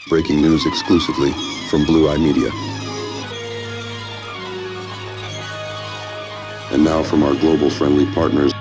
Breaking news exclusively from Blue Eye Media. And now from our global friendly partners.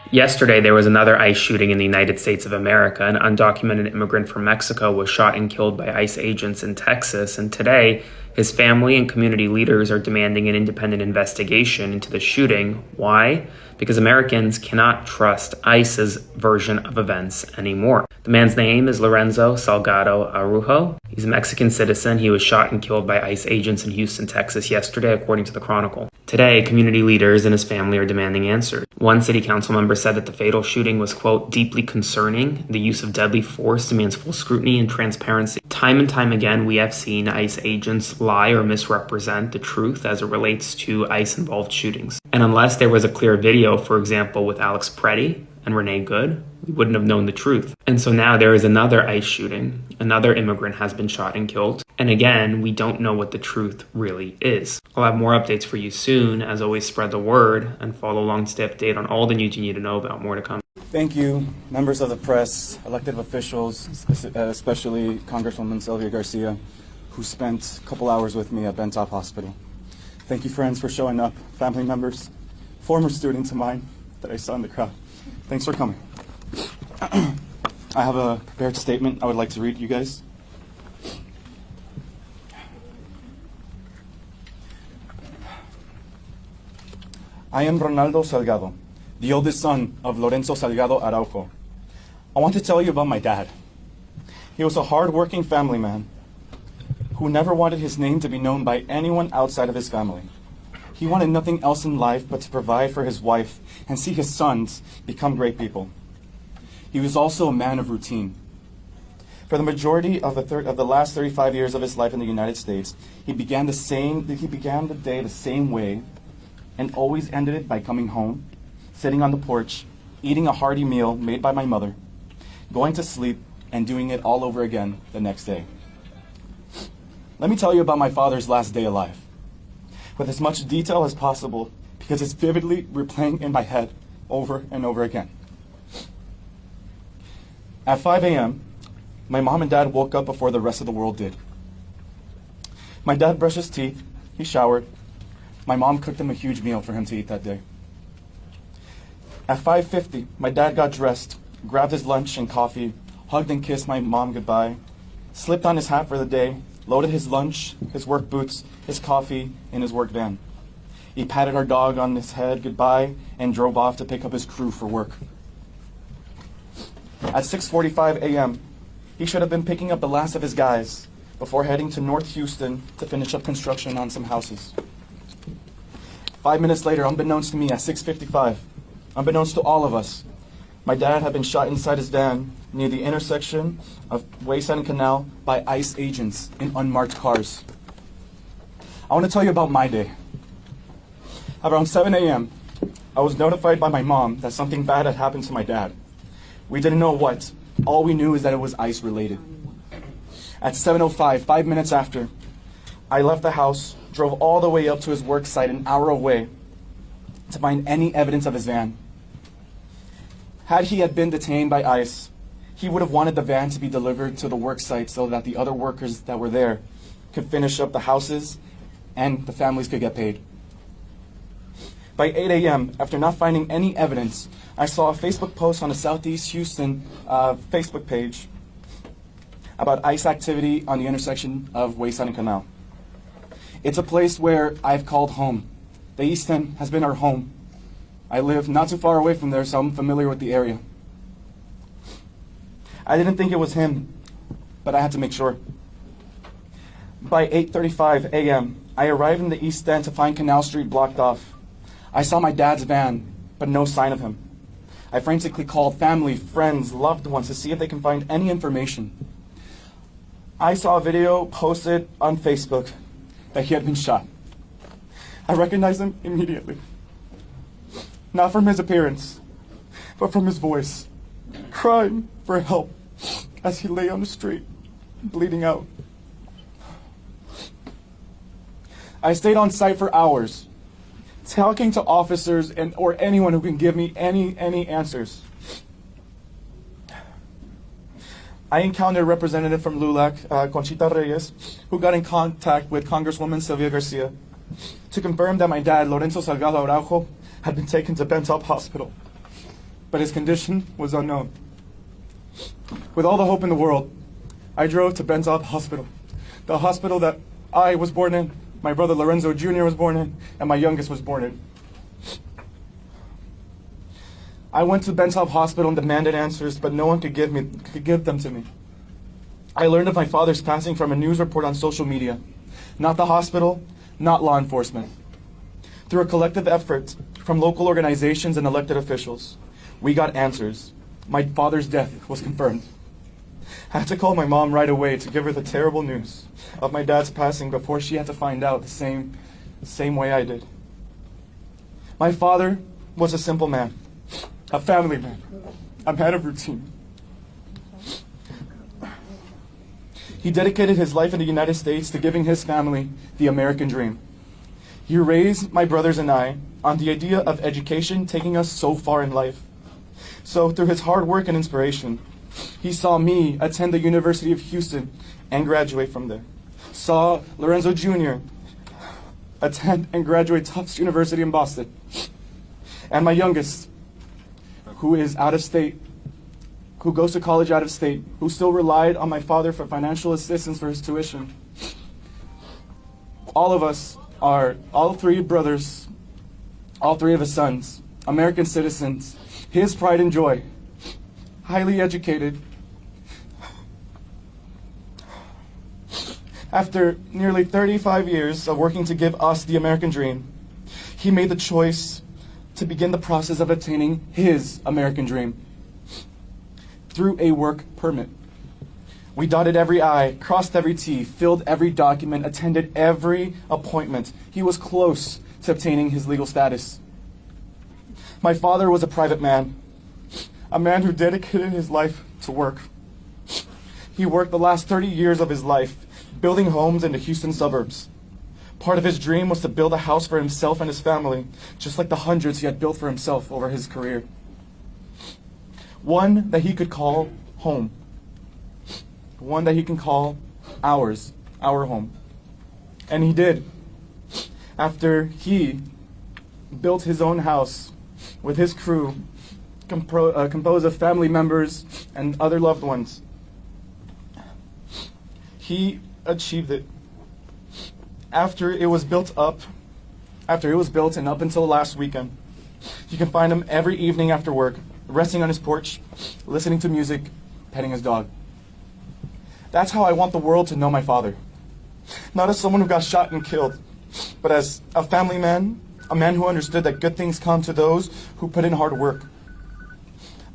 Yesterday, there was another ICE shooting in the United States of America. An undocumented immigrant from Mexico was shot and killed by ICE agents in Texas. And today, his family and community leaders are demanding an independent investigation into the shooting. Why? Because Americans cannot trust ICE's version of events anymore. The man's name is Lorenzo Salgado Araujo. He's a Mexican citizen. He was shot and killed by ICE agents in Houston, Texas yesterday, according to the Chronicle. Today, community leaders and his family are demanding answers. One city council member said that the fatal shooting was, quote, deeply concerning. The use of deadly force demands full scrutiny and transparency. Time and time again, we have seen ICE agents lie or misrepresent the truth as it relates to ICE-involved shootings. And unless there was a clear video, for example, with Alex Preddy and Renee Good, we wouldn't have known the truth. And so now there is another ICE shooting. Another immigrant has been shot and killed. And again, we don't know what the truth really is. I'll have more updates for you soon. As always, spread the word and follow along to stay updated on all the news you need to know about. More to come. Thank you, members of the press, elected officials, especially Congresswoman Sylvia Garcia, who spent a couple hours with me at Bentop Hospital. Thank you, friends, for showing up. Family members, former students of mine that I saw in the crowd. Thanks for coming. I have a prepared statement I would like to read to you guys. I am Ronaldo Salgado, the oldest son of Lorenzo Salgado Araujo. I want to tell you about my dad. He was a hard-working family man who never wanted his name to be known by anyone outside of his family. He wanted nothing else in life but to provide for his wife and see his sons become great people. He was also a man of routine. For the majority of the last 35 years of his life in the United States, he began the day the same way and always ended it by coming home, sitting on the porch, eating a hearty meal made by my mother, going to sleep, and doing it all over again the next day. Let me tell you about my father's last day alive, with as much detail as possible, because it's vividly replaying in my head over and over again. At 5 a.m., my mom and dad woke up before the rest of the world did. My dad brushed his teeth, he showered. My mom cooked him a huge meal for him to eat that day. At 5:50, my dad got dressed, grabbed his lunch and coffee, hugged and kissed my mom goodbye, slipped on his hat for the day, loaded his lunch, his work boots, his coffee in his work van. He patted our dog on his head goodbye and drove off to pick up his crew for work. At 6:45 a.m., he should have been picking up the last of his guys before heading to North Houston to finish up construction on some houses. 5 minutes later, unbeknownst to me, at 6:55, unbeknownst to all of us, my dad had been shot inside his van near the intersection of Wayside and Canal by ICE agents in unmarked cars. I want to tell you about my day. Around 7 a.m., I was notified by my mom that something bad had happened to my dad. We didn't know what. All we knew is that it was ICE related. At 7:05, 5 minutes after, I left the house, drove all the way up to his work site an hour away to find any evidence of his van. Had he been detained by ICE, he would have wanted the van to be delivered to the work site so that the other workers that were there could finish up the houses and the families could get paid. By 8 a.m., after not finding any evidence, I saw a Facebook post on the Southeast Houston Facebook page about ICE activity on the intersection of Wayside and Canal. It's a place where I've called home. The East End has been our home. I live not too far away from there, so I'm familiar with the area. I didn't think it was him, but I had to make sure. By 8:35 a.m., I arrived in the East End to find Canal Street blocked off. I saw my dad's van, but no sign of him. I frantically called family, friends, loved ones to see if they can find any information. I saw a video posted on Facebook that he had been shot. I recognized him immediately. Not from his appearance, but from his voice, crying for help as he lay on the street, bleeding out. I stayed on site for hours, talking to officers or anyone who can give me any answers. I encountered a representative from LULAC, Conchita Reyes, who got in contact with Congresswoman Sylvia Garcia to confirm that my dad, Lorenzo Salgado Araujo, had been taken to Bentop Hospital, but his condition was unknown. With all the hope in the world, I drove to Bentop Hospital, the hospital that I was born in, my brother Lorenzo Jr. was born in, and my youngest was born in. I went to Bentop Hospital and demanded answers, but no one could give them to me. I learned of my father's passing from a news report on social media, not the hospital, not law enforcement. Through a collective effort from local organizations and elected officials, we got answers. My father's death was confirmed. I had to call my mom right away to give her the terrible news of my dad's passing before she had to find out the same way I did. My father was a simple man, a family man, a man of routine. He dedicated his life in the United States to giving his family the American dream. He raised my brothers and I on the idea of education taking us so far in life. So through his hard work and inspiration, he saw me attend the University of Houston and graduate from there. Saw Lorenzo Jr. attend and graduate Tufts University in Boston. And my youngest, who is out of state, who goes to college out of state, who still relied on my father for financial assistance for his tuition. All of us are, all three brothers, all three of his sons, American citizens, his pride and joy, highly educated. After nearly 35 years of working to give us the American dream, he made the choice to begin the process of attaining his American dream through a work permit. We dotted every I, crossed every T, filled every document, attended every appointment. He was close to obtaining his legal status. My father was a private man, a man who dedicated his life to work. He worked the last 30 years of his life building homes in the Houston suburbs. Part of his dream was to build a house for himself and his family, just like the hundreds he had built for himself over his career. One that he could call home. One that he can call ours, our home. And he did. After he built his own house with his crew, composed of family members and other loved ones, he achieved it. After it was built and up until last weekend, you can find him every evening after work, resting on his porch, listening to music, petting his dog. That's how I want the world to know my father. Not as someone who got shot and killed, but as a family man, a man who understood that good things come to those who put in hard work.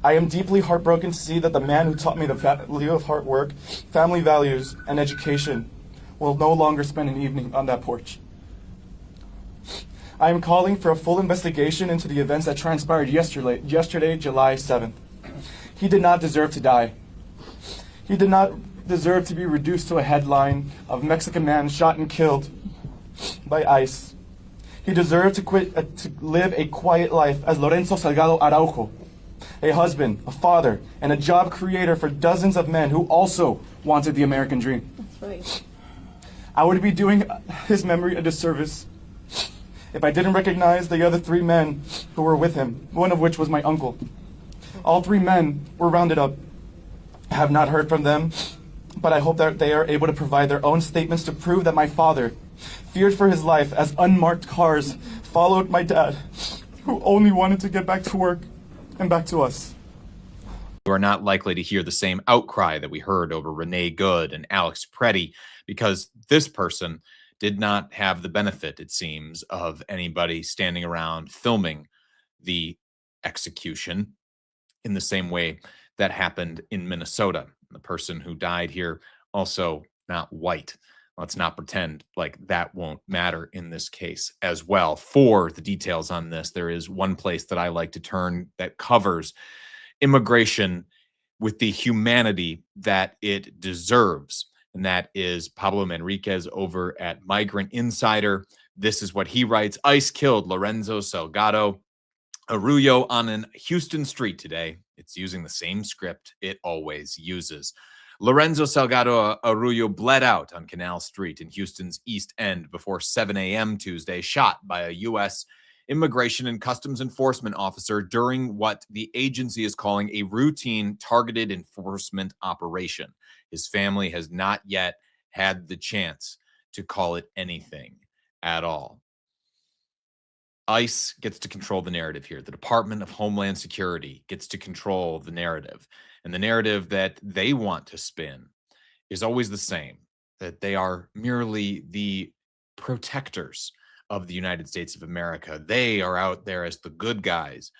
I am deeply heartbroken to see that the man who taught me the value of hard work, family values, and education will no longer spend an evening on that porch. I am calling for a full investigation into the events that transpired yesterday, July 7th. He did not deserve to die. He did not deserve to be reduced to a headline of Mexican man shot and killed by ICE. He deserved to live a quiet life as Lorenzo Salgado Araujo, a husband, a father, and a job creator for dozens of men who also wanted the American dream. That's right. I would be doing his memory a disservice if I didn't recognize the other three men who were with him, one of which was my uncle. All three men were rounded up. I have not heard from them, but I hope that they are able to provide their own statements to prove that my father feared for his life as unmarked cars followed my dad, who only wanted to get back to work and back to us. You are not likely to hear the same outcry that we heard over Renee Good and Alex Preddy, because this person did not have the benefit, it seems, of anybody standing around filming the execution in the same way that happened in Minnesota. The person who died here also not white. Let's not pretend like that won't matter in this case as well. For the details on this, there is one place that I like to turn that covers immigration with the humanity that it deserves. And that is Pablo Manriquez over at Migrant Insider. This is what he writes. ICE killed Lorenzo Salgado Arroyo on a Houston street today. It's using the same script it always uses. Lorenzo Salgado Arroyo bled out on Canal Street in Houston's East End before 7 a.m. Tuesday, shot by a U.S. Immigration and Customs Enforcement officer during what the agency is calling a routine targeted enforcement operation. His family has not yet had the chance to call it anything at all. ICE gets to control the narrative here. The Department of Homeland Security gets to control the narrative. And the narrative that they want to spin is always the same, that they are merely the protectors of the United States of America. They are out there as the good guys,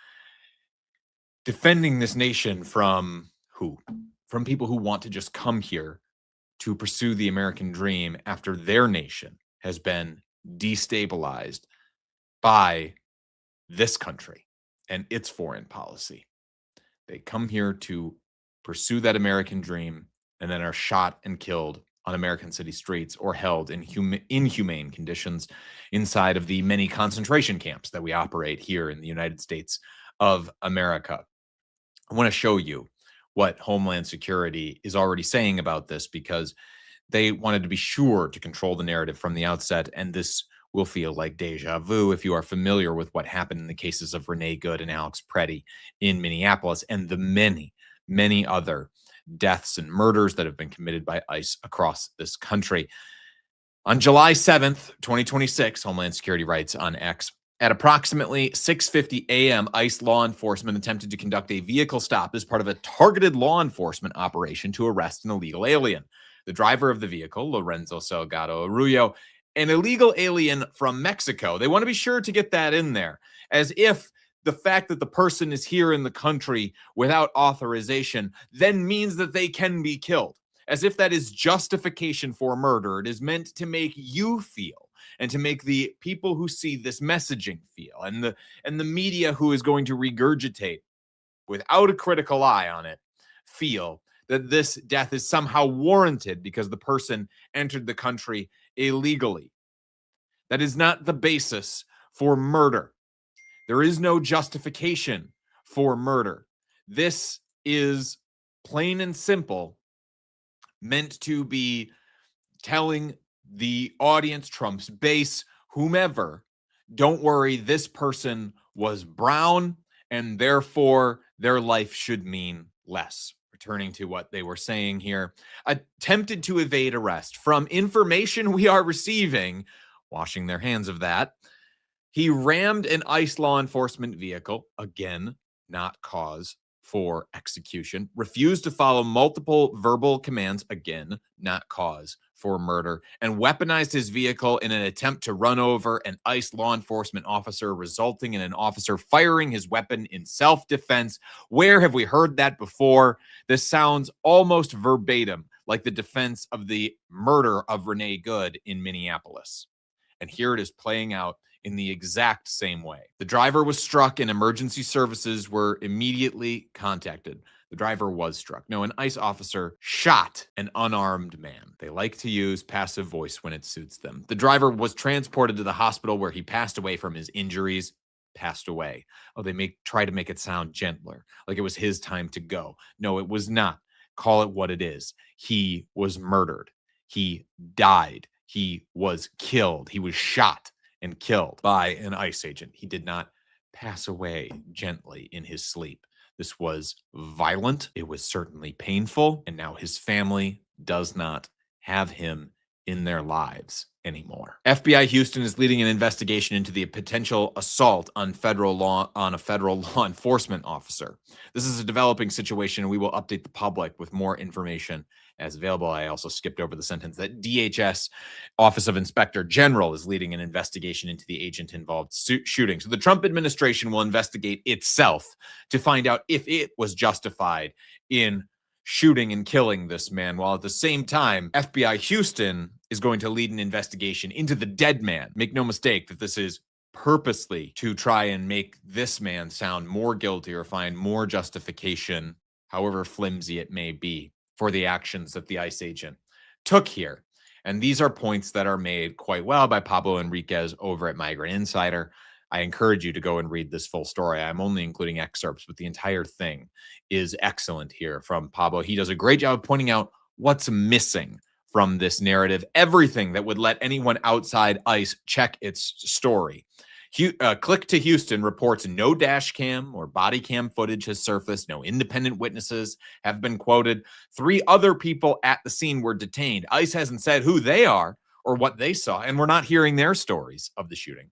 defending this nation from who? From people who want to just come here to pursue the American dream after their nation has been destabilized by this country and its foreign policy. They come here to pursue that American dream and then are shot and killed on American city streets or held in inhumane conditions inside of the many concentration camps that we operate here in the United States of America. I want to show you what Homeland Security is already saying about this, because they wanted to be sure to control the narrative from the outset, and this will feel like deja vu if you are familiar with what happened in the cases of Renee Good and Alex Preddy in Minneapolis and the many, many other deaths and murders that have been committed by ICE across this country. On July 7th, 2026, Homeland Security writes on X, at approximately 6:50 a.m., ICE law enforcement attempted to conduct a vehicle stop as part of a targeted law enforcement operation to arrest an illegal alien. The driver of the vehicle, Lorenzo Salgado Arroyo, an illegal alien from Mexico. They want to be sure to get that in there, as if the fact that the person is here in the country without authorization then means that they can be killed, as if that is justification for murder. It is meant to make you feel, and to make the people who see this messaging feel, and the media who is going to regurgitate without a critical eye on it, feel that this death is somehow warranted because the person entered the country illegally. That is not the basis for murder. There is no justification for murder. This is plain and simple meant to be telling the audience, Trump's base, whomever, don't worry, this person was brown and therefore their life should mean less. Returning to what they were saying here, attempted to evade arrest. From information we are receiving, washing their hands of that, he rammed an ICE law enforcement vehicle, again, not cause for execution, refused to follow multiple verbal commands, again, not cause for murder, and weaponized his vehicle in an attempt to run over an ICE law enforcement officer, resulting in an officer firing his weapon in self-defense. Where have we heard that before? This sounds almost verbatim like the defense of the murder of Renee Good in Minneapolis. And here it is playing out in the exact same way. The driver was struck and emergency services were immediately contacted. The driver was struck. No, an ICE officer shot an unarmed man. They like to use passive voice when it suits them. The driver was transported to the hospital where he passed away from his injuries. Passed away. Oh, they try to make it sound gentler, like it was his time to go. No, it was not. Call it what it is. He was murdered. He died. He was killed. He was shot and killed by an ICE agent. He did not pass away gently in his sleep. This was violent. It was certainly painful. And now his family does not have him in their lives anymore. FBI Houston is leading an investigation into the potential assault on a federal law enforcement officer. This is a developing situation, and we will update the public with more information as available. I also skipped over the sentence that DHS Office of Inspector General is leading an investigation into the agent-involved shooting. So the Trump administration will investigate itself to find out if it was justified in shooting and killing this man, while at the same time, FBI Houston is going to lead an investigation into the dead man. Make no mistake that this is purposely to try and make this man sound more guilty or find more justification, however flimsy it may be, for the actions that the ICE agent took here. And these are points that are made quite well by Pablo Enriquez over at Migrant Insider. I encourage you to go and read this full story. I'm only including excerpts, but the entire thing is excellent here from Pablo. He does a great job of pointing out What's missing from this narrative? Everything that would let anyone outside ICE check its story. Click to Houston reports no dash cam or body cam footage has surfaced. No independent witnesses have been quoted. 3 other people at the scene were detained. ICE hasn't said who they are or what they saw, and we're not hearing their stories of the shooting.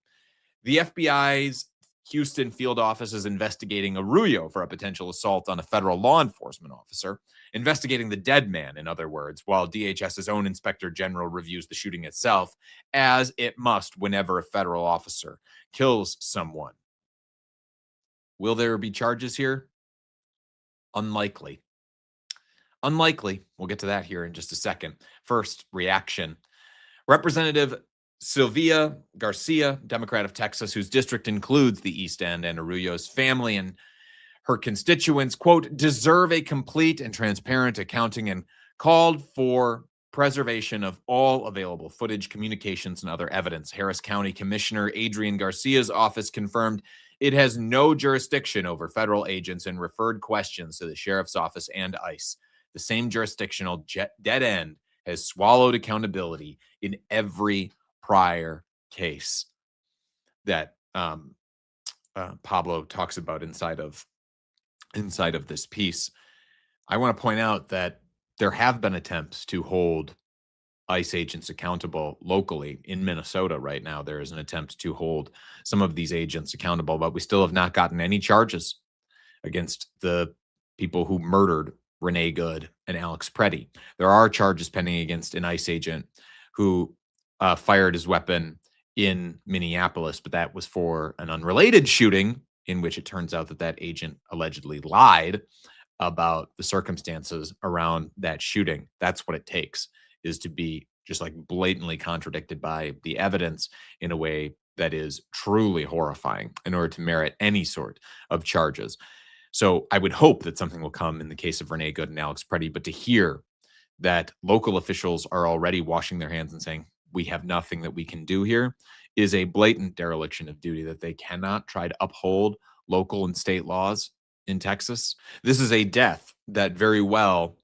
The FBI's Houston field office is investigating Arroyo for a potential assault on a federal law enforcement officer, investigating the dead man, in other words, while DHS's own inspector general reviews the shooting itself, as it must whenever a federal officer kills someone. Will there be charges here? Unlikely. Unlikely. We'll get to that here in just a second. First, reaction. Representative Sylvia Garcia, Democrat of Texas, whose district includes the East End and Arroyo's family and her constituents, quote, deserve a complete and transparent accounting, and called for preservation of all available footage, communications, and other evidence. Harris County Commissioner Adrian Garcia's office confirmed it has no jurisdiction over federal agents and referred questions to the sheriff's office and ICE. The same jurisdictional dead end has swallowed accountability in every prior case that Pablo talks about inside of this piece. I want to point out that there have been attempts to hold ICE agents accountable locally in Minnesota right now. There is an attempt to hold some of these agents accountable, but we still have not gotten any charges against the people who murdered Renee Good and Alex Preddy. There are charges pending against an ICE agent who fired his weapon in Minneapolis, but that was for an unrelated shooting in which it turns out that agent allegedly lied about the circumstances around that shooting. That's what it takes, is to be just like blatantly contradicted by the evidence in a way that is truly horrifying in order to merit any sort of charges. So I would hope that something will come in the case of Renee Good and Alex Preddy, but to hear that local officials are already washing their hands and saying, we have nothing that we can do here, is a blatant dereliction of duty, that they cannot try to uphold local and state laws in Texas. This is a death that very well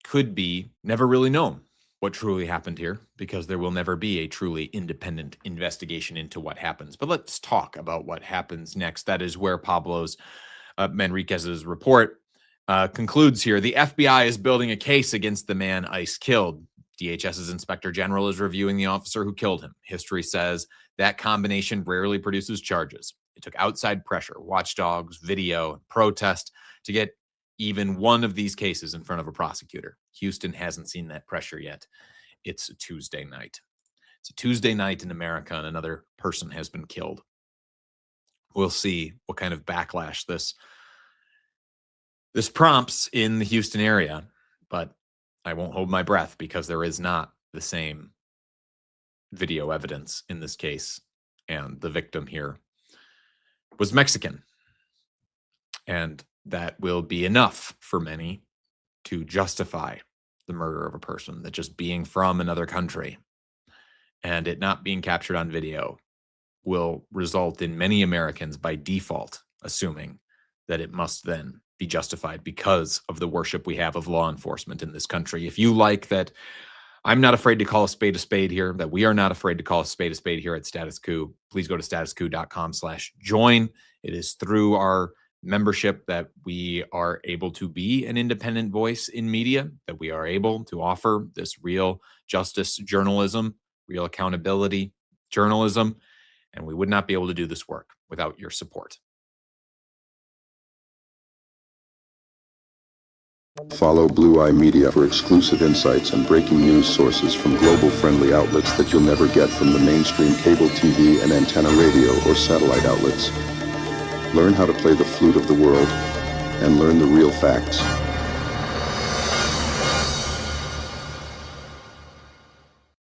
could be never really known what truly happened here, because there will never be a truly independent investigation into what happens. But let's talk about what happens next. That is where Pablo's Manriquez's report concludes here. The FBI is building a case against the man ICE killed. DHS's inspector general is reviewing the officer who killed him. History says that combination rarely produces charges. It took outside pressure, watchdogs, video, protest to get even one of these cases in front of a prosecutor. Houston hasn't seen that pressure yet. It's a Tuesday night. It's a Tuesday night in America, and another person has been killed. We'll see what kind of backlash this prompts in the Houston area, but I won't hold my breath, because there is not the same video evidence in this case. And the victim here was Mexican. And that will be enough for many to justify the murder of a person, that just being from another country and it not being captured on video will result in many Americans by default assuming that it must then be justified because of the worship we have of law enforcement in this country. If you like that, I'm not afraid to call a spade here, that we are not afraid to call a spade here at Status Coup, please go to statuscoup.com/join. It is through our membership that we are able to be an independent voice in media, that we are able to offer this real justice journalism, real accountability journalism, and we would not be able to do this work without your support. Follow Blue Eye Media for exclusive insights and breaking news sources from global-friendly outlets that you'll never get from the mainstream cable TV and antenna radio or satellite outlets. Learn how to play the flute of the world and learn the real facts.